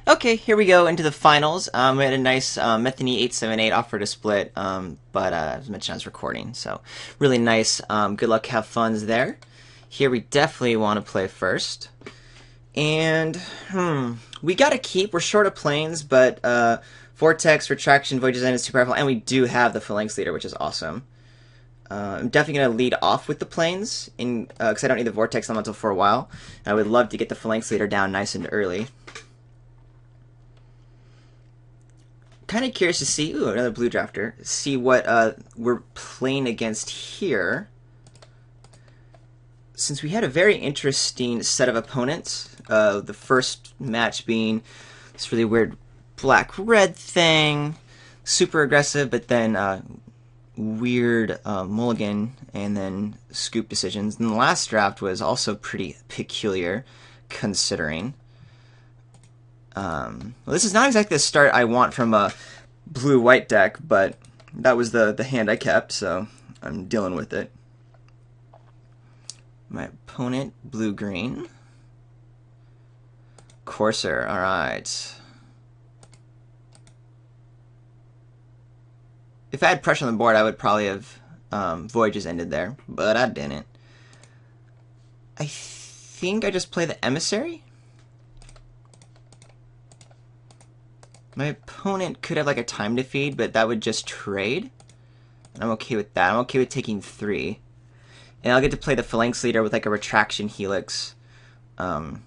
Okay, here we go into the finals. We had a nice Metheny 878 offer to split, but as mentioned, I was recording, so really nice. Good luck, have funs there. Here we definitely want to play first. And, we gotta keep, we're short of planes, but Vortex, Retraction, Voyage's End is too powerful, and we do have the Phalanx Leader, which is awesome. I'm definitely going to lead off with the planes, because I don't need the Vortex Elemental for a while. I would love to get the Phalanx Leader down nice and early. Kind of curious to see, ooh, another blue drafter, see what we're playing against here. Since we had a very interesting set of opponents, the first match being this really weird black-red thing, super aggressive, but then weird mulligan and then scoop decisions. And the last draft was also pretty peculiar, considering. Well, this is not exactly the start I want from a blue-white deck, but that was the hand I kept, so I'm dealing with it. My opponent, blue-green. Courser, alright. If I had pressure on the board, I would probably have Voyages ended there, but I didn't. I think I just play the Emissary? My opponent could have like a time to feed, but that would just trade. And I'm okay with that. I'm okay with taking 3. And I'll get to play the Phalanx Leader with like a Retraction Helix. In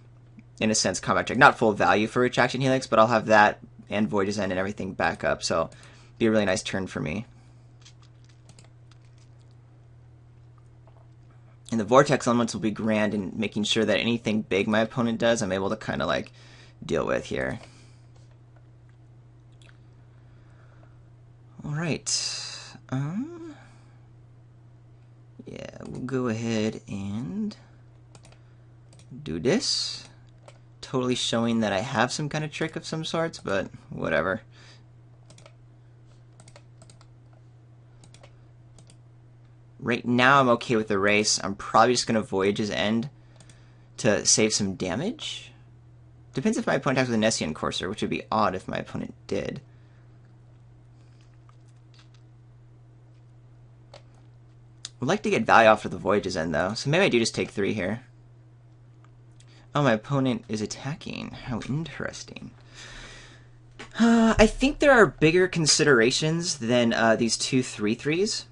a sense, combat trick. Not full value for Retraction Helix, but I'll have that and Voyage's End and everything back up. So it'll be a really nice turn for me. And the Vortex Elements will be grand in making sure that anything big my opponent does, I'm able to kind of like deal with here. Alright, yeah, we'll go ahead and do this. Totally showing that I have some kind of trick of some sorts, but whatever. Right now I'm okay with the race. I'm probably just going to Voyage's End to save some damage. Depends if my opponent attacks with a Nessian Courser, which would be odd if my opponent did. Would like to get value off of the Voyage's End, though, so maybe I do just take 3 here. Oh, my opponent is attacking. How interesting. I think there are bigger considerations than these 2 3/3s.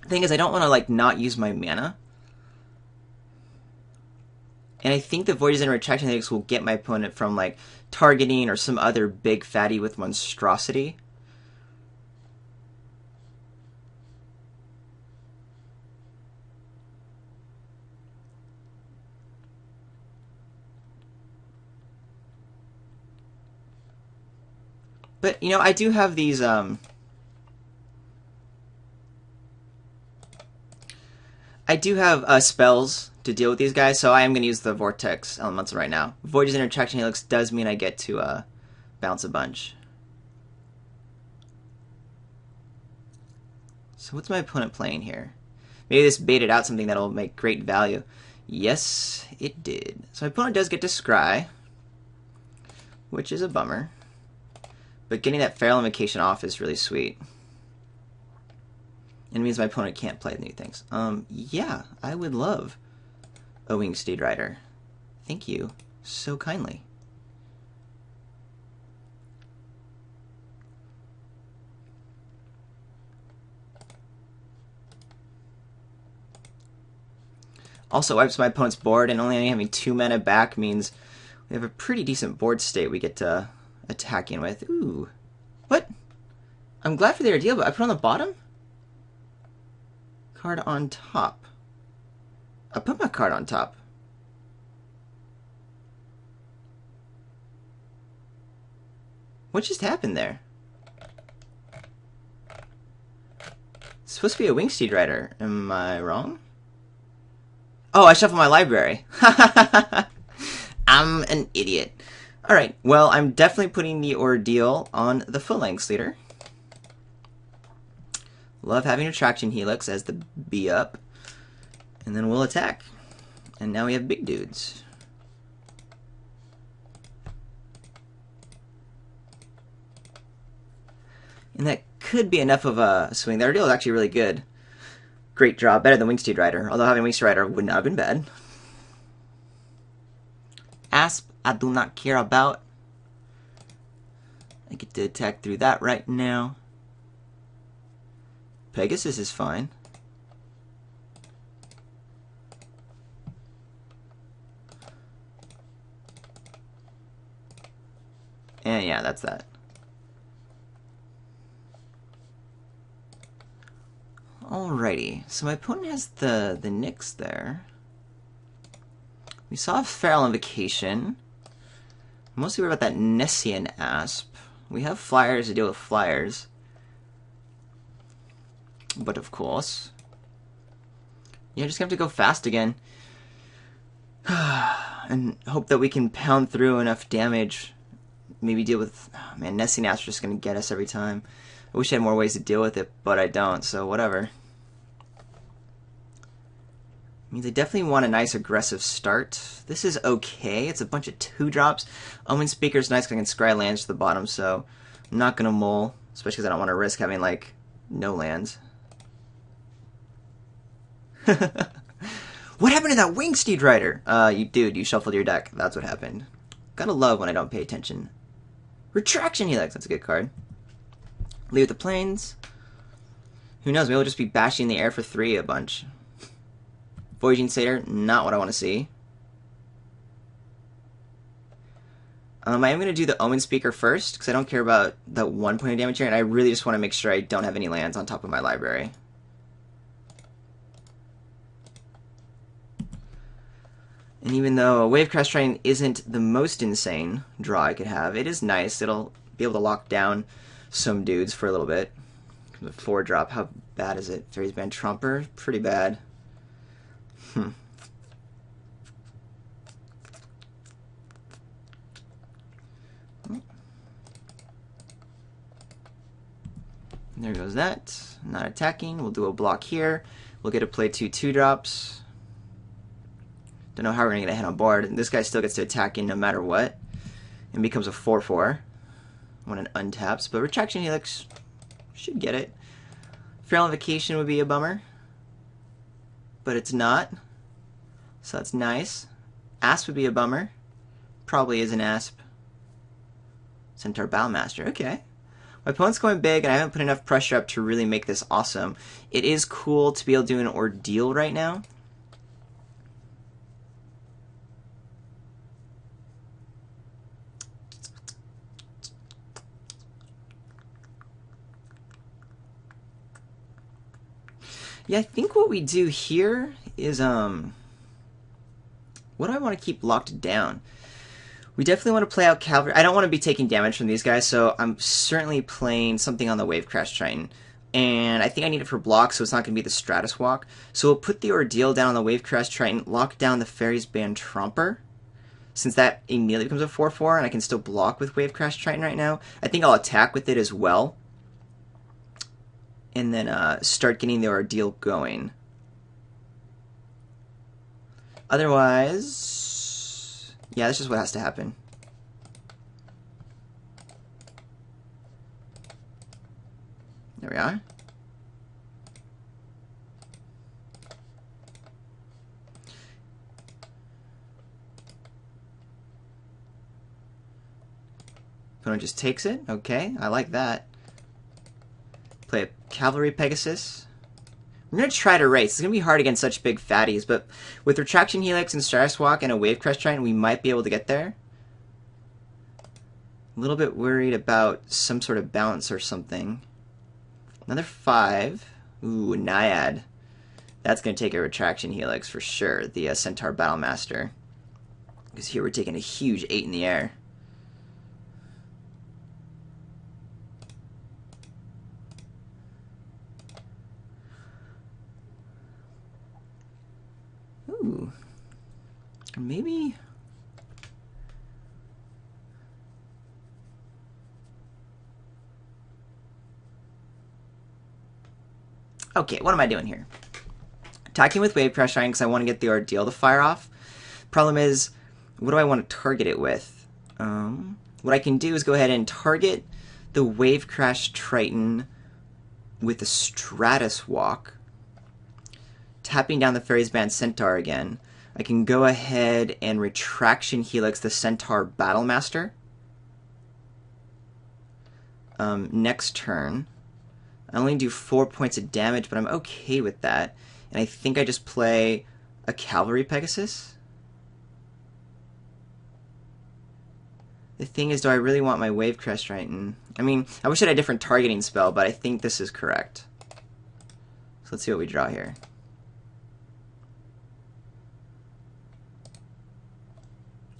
The thing is, I don't want to, like, not use my mana. And I think the Voyage's End and Retraction Helix will get my opponent from, like, targeting or some other big fatty with monstrosity. But, you know, I do have these, I do have spells to deal with these guys, so I am going to use the Vortex Elemental right now. Voyage's End and Retraction Helix does mean I get to bounce a bunch. So what's my opponent playing here? Maybe this baited out something that'll make great value. Yes, it did. So my opponent does get to scry, which is a bummer. But getting that Feral Invocation off is really sweet. And it means my opponent can't play new things. Yeah, I would love a Winged Steed Rider. Thank you so kindly. Also wipes my opponent's board, and only having 2 mana back means we have a pretty decent board state we get to attacking with. Ooh. What? I'm glad for their deal, but I put on the bottom? Card on top. I put my card on top. What just happened there? It's supposed to be a Winged Steed Rider. Am I wrong? Oh, I shuffled my library. I'm an idiot. Alright, well, I'm definitely putting the Ordeal on the Phalanx Leader. Love having Retraction Helix as the B up. And then we'll attack. And now we have big dudes. And that could be enough of a swing. The ordeal is actually really good. Great draw, better than Wingsteed Rider. Although having Wingsteed Rider would not have been bad. Asp, I do not care about. I get to attack through that right now. Pegasus is fine. And yeah, that's that. Alrighty, so my opponent has the Nyx there. We saw a Feral Invocation. I'm mostly worried about that Nessian Asp. We have flyers to deal with flyers. But of course. Yeah, just have to go fast again. And hope that we can pound through enough damage. Maybe deal with... Oh, man, Nessian Asp is just going to get us every time. I wish I had more ways to deal with it, but I don't, so whatever. Means I definitely want a nice aggressive start. This is okay. It's a bunch of 2-drops. Omen Speaker's nice because I can scry lands to the bottom, so I'm not going to mull, especially because I don't want to risk having, like, no lands. What happened to that Wingsteed Rider? Dude, you shuffled your deck. That's what happened. Gotta love when I don't pay attention. Retraction Helix. That's a good card. Leave the plains. Who knows? Maybe we'll just be bashing the air for 3 a bunch. Voyaging Satyr, not what I want to see. I am going to do the Omen Speaker first, because I don't care about that 1 point of damage here, and I really just want to make sure I don't have any lands on top of my library. And even though Wavecrest Train isn't the most insane draw I could have, it is nice. It'll be able to lock down some dudes for a little bit. The 4-drop, how bad is it? Fairies Band Trumper, pretty bad. There goes that. Not attacking. We'll do a block here. We'll get to play 2 2-drops. Don't know how we're going to get a hit on board. This guy still gets to attack in no matter what. And becomes a 4-4 when it untaps. But Retraction Helix should get it. Feral Invocation would be a bummer. But it's not. So that's nice. Asp would be a bummer. Probably is an Asp. Centaur Battlemaster. Okay. My opponent's going big, and I haven't put enough pressure up to really make this awesome. It is cool to be able to do an ordeal right now. Yeah, I think what we do here is, what do I want to keep locked down? We definitely want to play out Cavalry. I don't want to be taking damage from these guys, so I'm certainly playing something on the Wavecrest Triton. And I think I need it for block, so it's not going to be the Stratus Walk. So we'll put the Ordeal down on the Wavecrest Triton, lock down the Fairies Band Trumper, since that immediately becomes a 4-4, and I can still block with Wavecrest Triton right now. I think I'll attack with it as well. And then start getting the Ordeal going. Otherwise... yeah, that's just what has to happen. There we are. Opponent just takes it. Okay, I like that. Play a Cavalry Pegasus. We're going to try to race. It's going to be hard against such big fatties, but with Retraction Helix and Stratus Walk and a Wavecrest Triton, we might be able to get there. A little bit worried about some sort of bounce or something. Another 5. Ooh, Naiad. That's going to take a Retraction Helix for sure, the Centaur Battlemaster. Because here we're taking a huge 8 in the air. Ooh. Maybe... okay, what am I doing here? Attacking with Wavecrest Triton because I want to get the Ordeal to fire off. Problem is, what do I want to target it with? What I can do is go ahead and target the Wave Crash Triton with the Stratus Walk, tapping down the Fairies Band Centaur again, I can go ahead and Retraction Helix the Centaur Battlemaster. Next turn, I only do 4 points of damage, but I'm okay with that. And I think I just play a Cavalry Pegasus. The thing is, do I really want my Wave Crash Triton? I mean, I wish I had a different targeting spell, but I think this is correct. So let's see what we draw here.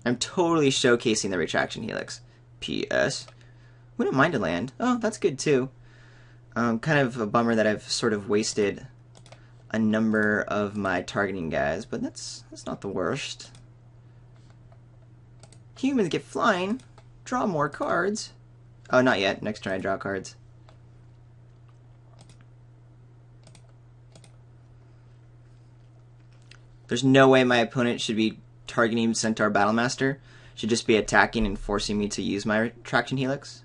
I'm totally showcasing the Retraction Helix. P.S. Wouldn't mind a land. Oh, that's good too. Kind of a bummer that I've sort of wasted a number of my targeting guys, but that's not the worst. Humans get flying. Draw more cards. Oh, not yet. Next turn I draw cards. There's no way my opponent should be targeting Centaur Battlemaster. Should just be attacking and forcing me to use my Retraction Helix.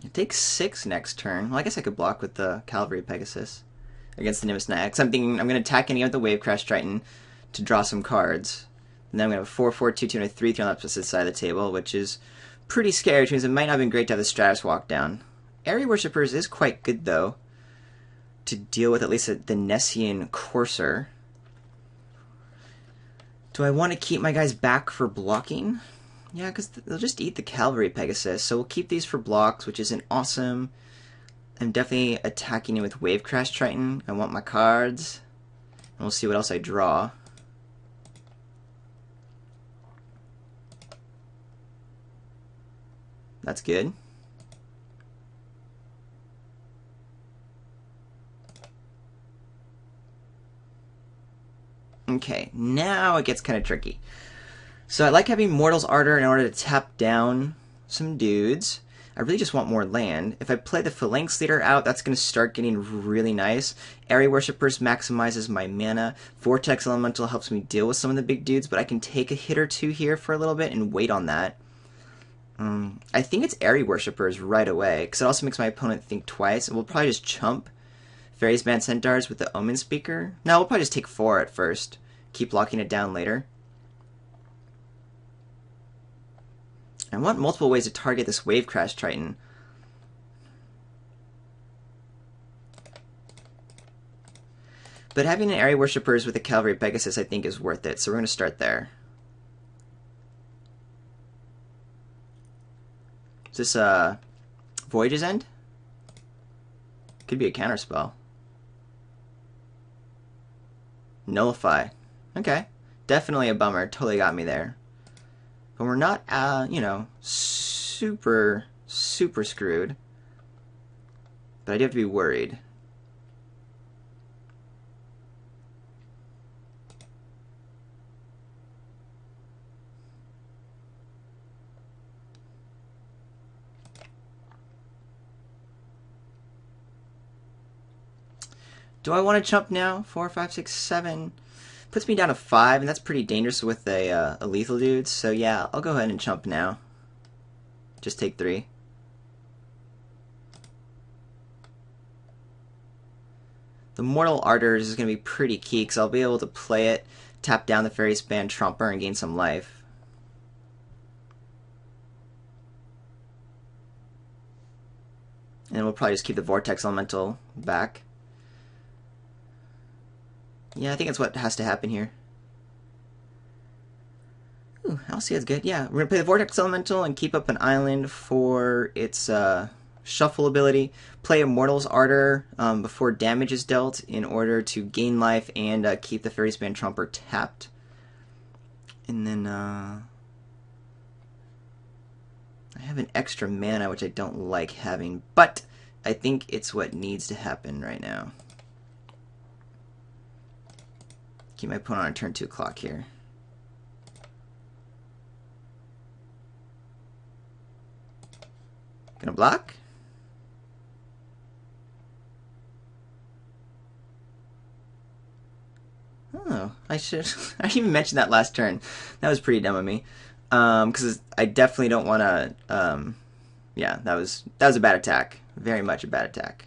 It takes 6 next turn. Well, I guess I could block with the Cavalry Pegasus against the Nimbus Knight. I'm thinking I'm going to attack any of the Wave Crash Triton to draw some cards. And then I'm going to have a 4/4, 2/2, and a 3/3 on the opposite side of the table, which is pretty scary, which means it might not have been great to have the Stratus Walk down. Airy Worshippers is quite good, though, to deal with at least the Nessian Courser. Do I want to keep my guys back for blocking? Yeah, because they'll just eat the Cavalry Pegasus, so we'll keep these for blocks, which isn't awesome. I'm definitely attacking it with Wave Crash Triton. I want my cards, and we'll see what else I draw. That's good. Okay, now it gets kind of tricky. So I like having Mortal's Ardor in order to tap down some dudes. I really just want more land. If I play the Phalanx Leader out, that's going to start getting really nice. Airy Worshippers maximizes my mana. Vortex Elemental helps me deal with some of the big dudes, but I can take a hit or two here for a little bit and wait on that. I think it's Airy Worshippers right away, because it also makes my opponent think twice, and we'll probably just chump Fairies Band Centaurs with the Omen Speaker. No, we'll probably just take 4 at first. Keep locking it down later. I want multiple ways to target this Wave Crash Triton. But having an Airy Worshippers with a Cavalry Pegasus I think is worth it, so we're going to start there. Is this Voyage's End? Could be a counterspell. Nullify. Okay. Definitely a bummer. Totally got me there. But we're not, you know, super screwed. But I do have to be worried. Do I want to chump now? 4, 5, 6, 7. Puts me down to 5, and that's pretty dangerous with a lethal dude. So yeah, I'll go ahead and chump now. Just take 3. The Mortal Ardors is going to be pretty key, because I'll be able to play it, tap down the Fairies Band Trumper, and gain some life. And we'll probably just keep the Vortex Elemental back. Yeah, I think that's what has to happen here. Ooh, Alcia's good. Yeah, we're going to play the Vortex Elemental and keep up an island for its shuffle ability. Play Immortal's Ardor before damage is dealt in order to gain life and keep the Fairies Band Trumper tapped. And then I have an extra mana, which I don't like having, but I think it's what needs to happen right now. Keep my opponent on turn 2 clock here. Gonna block. Oh, I should. I didn't even mention that last turn. That was pretty dumb of me. Because I definitely don't want to. Yeah, that was a bad attack. Very much a bad attack.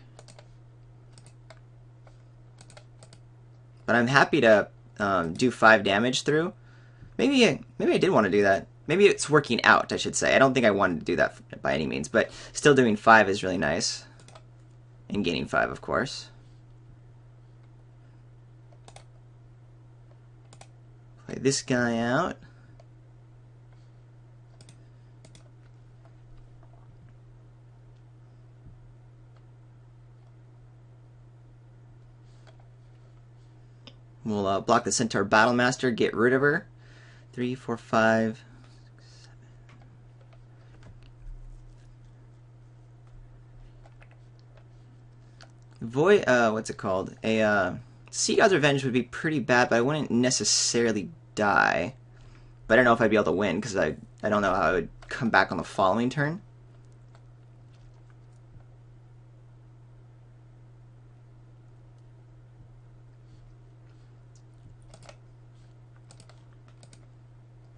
But I'm happy to do 5 damage through. Maybe I did want to do that. Maybe it's working out, I should say. I don't think I wanted to do that by any means, but still doing 5 is really nice. And gaining 5, of course. Play this guy out. We'll block the Centaur Battlemaster, get rid of her. 3, 4, 5, 6, 7. Void, what's it called? Sea God's Revenge would be pretty bad, but I wouldn't necessarily die. But I don't know if I'd be able to win, because I don't know how I would come back on the following turn.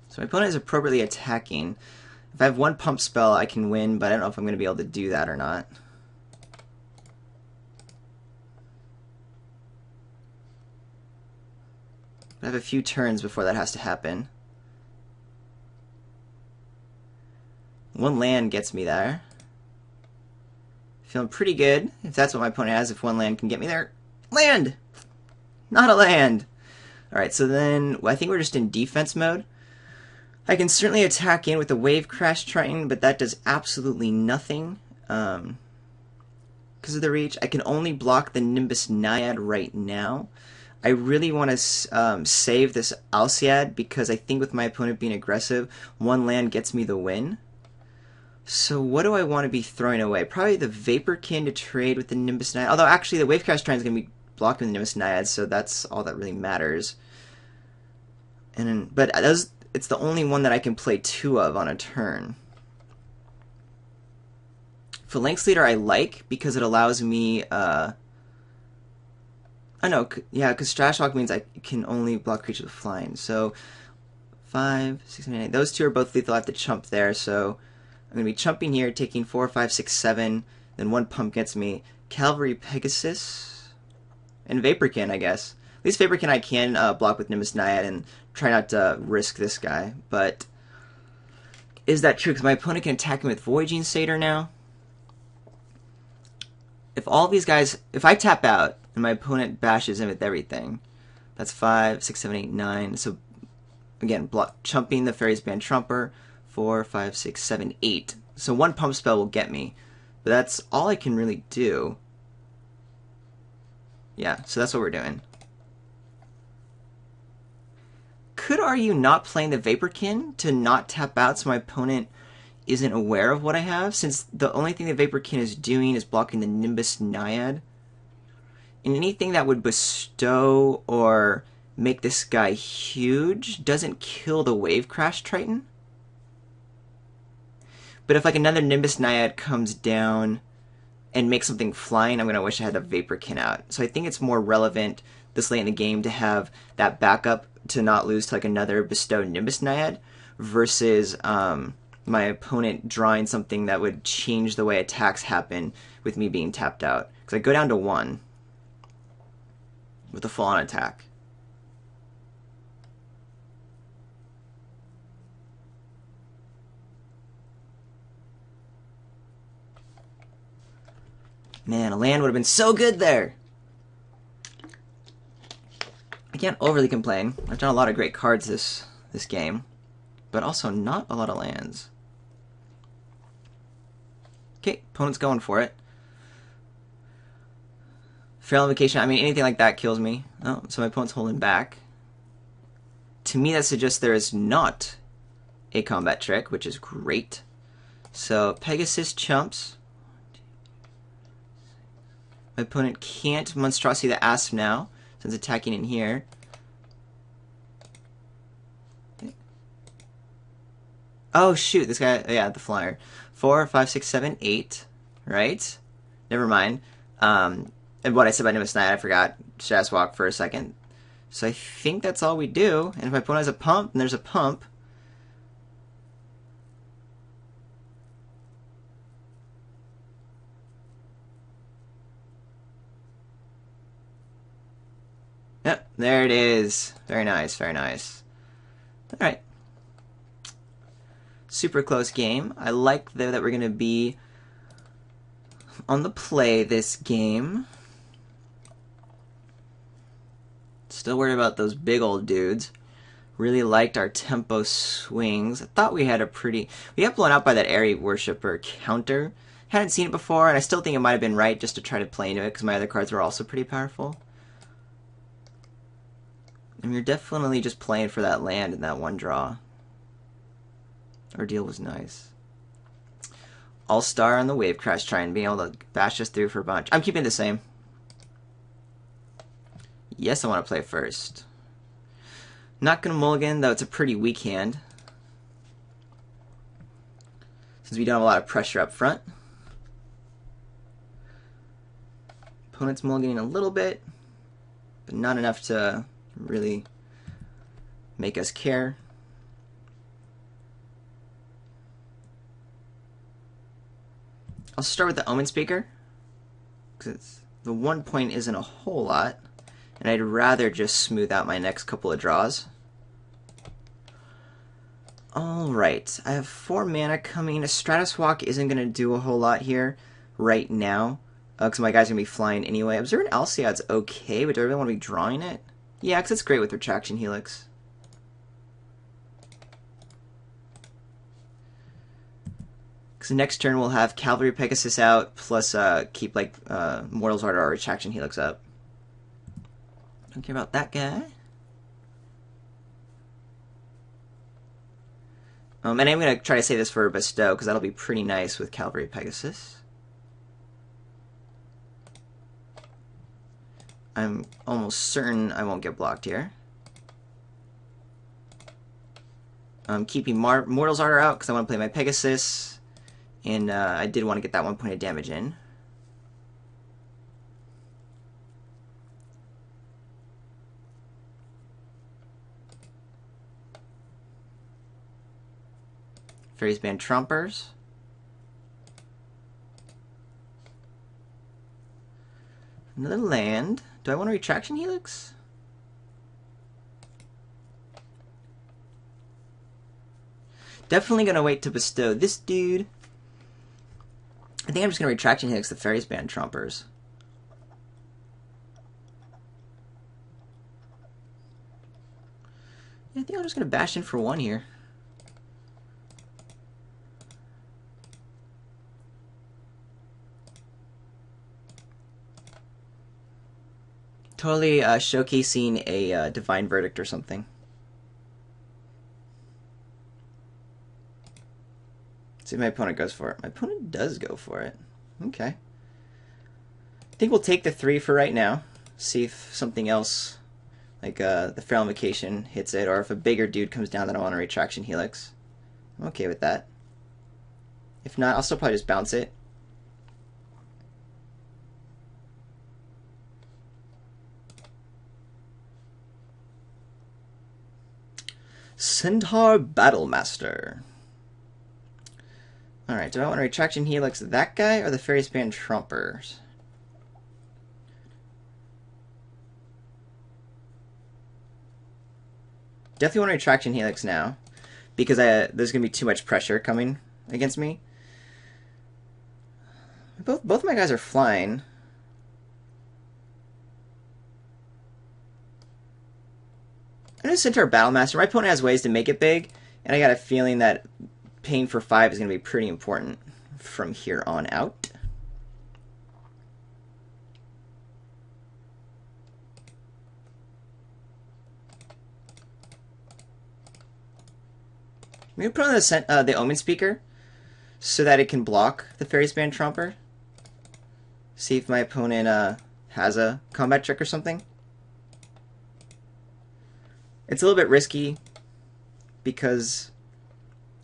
So my opponent is appropriately attacking. If I have 1 pump spell, I can win, but I don't know if I'm going to be able to do that or not. I have a few turns before that has to happen. 1 land gets me there. Feeling pretty good, if that's what my opponent has, if 1 land can get me there. Land! Not a land! Alright, so then I think we're just in defense mode. I can certainly attack in with the Wave Crash Triton, but that does absolutely nothing. Because of the reach, I can only block the Nimbus Naiad right now. I really want to save this Alciad, because I think with my opponent being aggressive, 1 land gets me the win. So what do I want to be throwing away? Probably the Vaporkin to trade with the Nimbus Naiad. Although actually the Wave Crash Triton is going to be blocking the Nimbus Naiad, so that's all that really matters. But it's the only one that I can play 2 of on a turn. Phalanx Leader I like, because it allows me... I know, yeah, because Strash Hawk means I can only block creatures with flying. So, 5, 6, 7, 8. Those 2 are both lethal. I have to chump there, so I'm going to be chumping here, taking 4, 5, 6, 7. Then 1 pump gets me Cavalry Pegasus and Vaporkin, I guess. At least Vaporkin I can block with Nimbus Naiad and try not to risk this guy. But is that true? Because my opponent can attack him with Voyaging Satyr now. If all these guys, if I tap out and my opponent bashes him with everything, that's 5, 6, 7, 8, 9. So again, chumping the Fairies Band Trumper, 4, 5, 6, 7, 8. So 1 pump spell will get me, but that's all I can really do. Yeah, so that's what we're doing. Could argue not playing the Vaporkin to not tap out so my opponent isn't aware of what I have, since the only thing the Vaporkin is doing is blocking the Nimbus Naiad. And anything that would bestow or make this guy huge doesn't kill the Wave Crash Triton. But if like another Nimbus Naiad comes down and makes something flying, I'm going to wish I had the Vaporkin out. So I think it's more relevant this late in the game to have that backup to not lose to like another bestowed Nimbus Naiad versus my opponent drawing something that would change the way attacks happen with me being tapped out. Because I go down to 1 with a full-on attack. Man, a land would have been so good there! I can't overly complain. I've done a lot of great cards this game, but also not a lot of lands. Okay, opponent's going for it. Feral Invocation, I mean, anything like that kills me. Oh, so my opponent's holding back. To me, that suggests there is not a combat trick, which is great. So Pegasus chumps. My opponent can't Monstrosity the Asp now, since attacking in here. Oh shoot, this guy, yeah, the flyer. 4, 5, 6, 7, 8, right? Never mind. And what I said about Nimbus Knight, I forgot. Stratus Walk for a second. So I think that's all we do. And if my opponent has a pump, and there's a pump. Yep, there it is. Very nice, very nice. Alright. Super close game. I like, though, that we're going to be on the play this game. Still worried about those big old dudes. Really liked our tempo swings. I thought we had a pretty... We got blown out by that Airy Worshipper counter. Hadn't seen it before, and I still think it might have been right just to try to play into it, because my other cards were also pretty powerful. And you're definitely just playing for that land in that one draw. Our deal was nice. All-Star on the Wave Crash, trying to be able to bash us through for a bunch. I'm keeping it the same. Yes, I want to play first. Not going to mulligan, though it's a pretty weak hand. Since we don't have a lot of pressure up front. Opponent's mulliganing a little bit, but not enough to really make us care. I'll start with the Omen Speaker, because the 1 point isn't a whole lot, and I'd rather just smooth out my next couple of draws. Alright, I have 4 mana coming. A Stratus Walk isn't going to do a whole lot here right now, because my guy's going to be flying anyway. Observant Alciad's okay, but do I really want to be drawing it? Yeah, because it's great with Retraction Helix. Because next turn we'll have Cavalry Pegasus out, plus keep like Mortal's Ardor or Retraction Helix up. Don't care about that guy. And I'm going to try to save this for a Bestow, because that'll be pretty nice with Cavalry Pegasus. I'm almost certain I won't get blocked here. I'm keeping Mortal's Ardor out because I want to play my Pegasus, and I did want to get that 1 point of damage in. Fairies Band Trumpers. Another land. Do I want a Retraction Helix? Definitely going to wait to bestow this dude. I think I'm just going to Retraction Helix the Fairies Band Trumpers. Yeah, I think I'm just going to bash in for 1 here. Totally showcasing a Divine Verdict or something. See if my opponent goes for it. My opponent does go for it. Okay. I think we'll take the 3 for right now. See if something else, like the Feral Invocation, hits it, or if a bigger dude comes down that I want a Retraction Helix. I'm okay with that. If not, I'll still probably just bounce it. Centaur Battlemaster. Alright, do I want a Retraction Helix that guy or the Fairies Band Trumpers? Definitely want a Retraction Helix now, because there's going to be too much pressure coming against me. Both my guys are flying. I'm going to Centaur Battlemaster. My opponent has ways to make it big, and I got a feeling that paying for 5 is going to be pretty important from here on out. I'm going to put on the Omen Speaker, so that it can block the Fairy Span Tromper. See if my opponent has a combat trick or something. It's a little bit risky because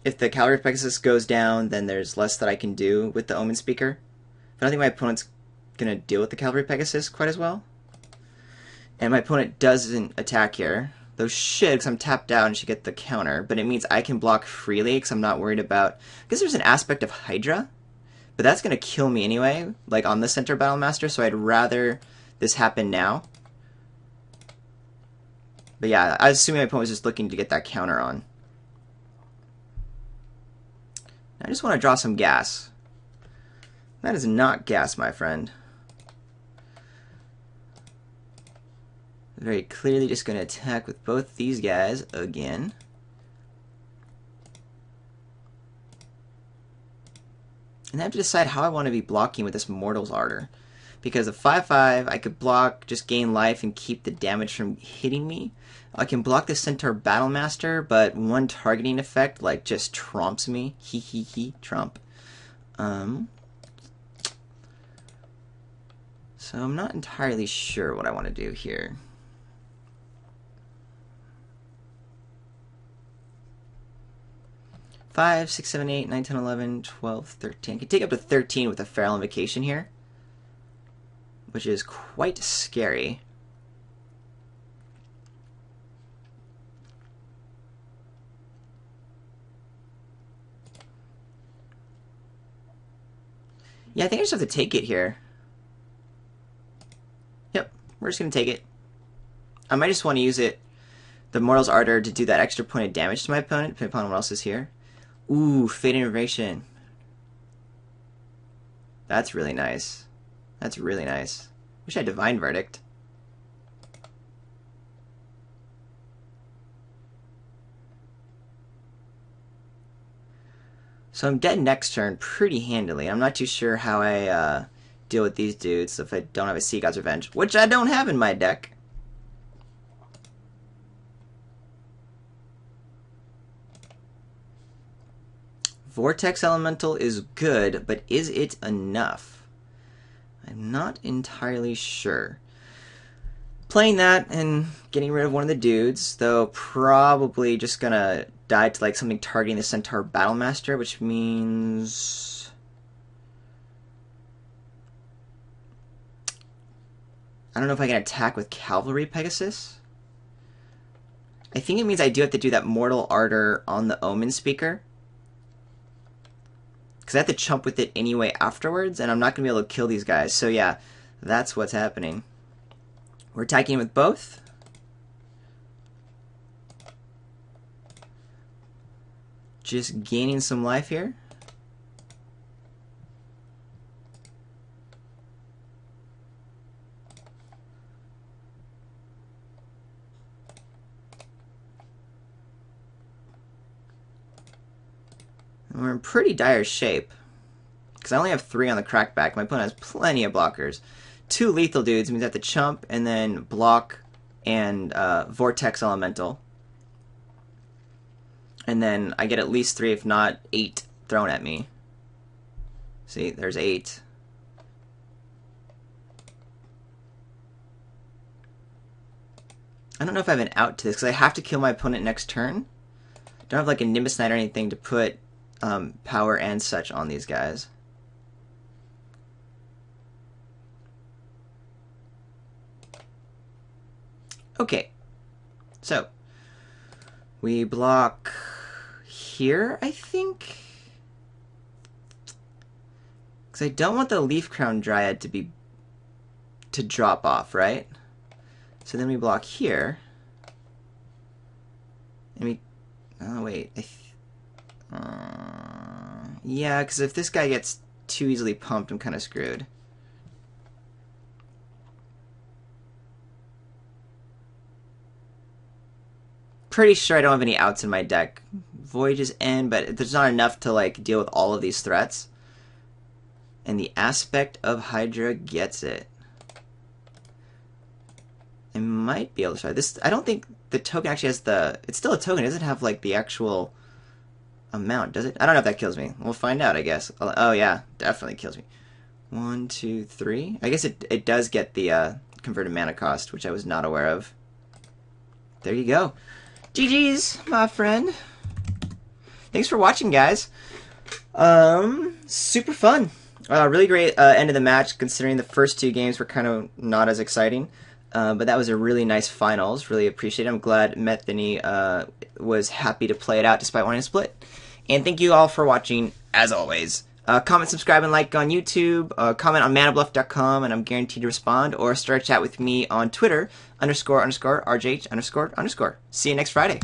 if the Cavalry Pegasus goes down, then there's less that I can do with the Omen Speaker. I don't think my opponent's going to deal with the Cavalry Pegasus quite as well. And my opponent doesn't attack here. Though should, because I'm tapped out and should get the counter. But it means I can block freely because I'm not worried about... I guess there's an aspect of Hydra. But that's going to kill me anyway, like on the Centaur Battlemaster. So I'd rather this happen now. But yeah, I was assuming my opponent was just looking to get that counter on. I just want to draw some gas. That is not gas, my friend. Very clearly just going to attack with both these guys again. And I have to decide how I want to be blocking with this Mortal's Ardor. Because a 5/5, I could block, just gain life, and keep the damage from hitting me. I can block the Centaur Battlemaster, but one targeting effect, like, just trumps me. Hee hee hee, trump. So I'm not entirely sure what I want to do here. Five, 6, 7, 8, 9, 10, 11, 12, 13. I can take up to 13 with a Feral Invocation here, which is quite scary. Yeah, I think I just have to take it here. Yep, we're just going to take it. I might just want to use it, the Mortal's Ardor, to do that extra point of damage to my opponent, depending upon what else is here. Ooh, Fate Innovation. That's really nice. That's really nice. Wish I had Divine Verdict. So I'm dead next turn pretty handily. I'm not too sure how I deal with these dudes if I don't have a Sea God's Revenge, which I don't have in my deck. Vortex Elemental is good, but is it enough? I'm not entirely sure. Playing that and getting rid of one of the dudes, though probably just gonna die to like something targeting the Centaur Battlemaster, which means... I don't know if I can attack with Cavalry Pegasus. I think it means I do have to do that Mortal Ardor on the Omen Speaker. Because I have to chump with it anyway afterwards, and I'm not going to be able to kill these guys. So yeah, that's what's happening. We're attacking with both. Just gaining some life here. And we're in pretty dire shape. Because I only have 3 on the crackback. My opponent has plenty of blockers. 2 lethal dudes means I have to chump and then block and Vortex Elemental. And then I get at least 3, if not 8, thrown at me. See, there's 8. I don't know if I have an out to this, because I have to kill my opponent next turn. Don't have like a Nimbus Knight or anything to put power and such on these guys. Okay, so we block here, I think, because I don't want the Leaf Crown Dryad to drop off, right? So then we block here, and we, oh wait, yeah, because if this guy gets too easily pumped, I'm kind of screwed. Pretty sure I don't have any outs in my deck. Voyage's End, but there's not enough to like deal with all of these threats. And the aspect of Hydra gets it. I might be able to try this. I don't think the token actually has the... It's still a token. It doesn't have like the actual amount, does it? I don't know if that kills me. We'll find out, I guess. Oh, yeah, definitely kills me. 1, 2, 3. I guess it does get the converted mana cost, which I was not aware of. There you go. GG's, my friend. Thanks for watching, guys. Super fun. Really great end of the match, considering the first 2 games were kind of not as exciting. But that was a really nice finals. Really appreciate it. I'm glad Metheny was happy to play it out despite wanting to split. And thank you all for watching, as always. Comment, subscribe, and like on YouTube. Comment on manabluff.com, and I'm guaranteed to respond. Or start a chat with me on Twitter, __RJH__. See you next Friday.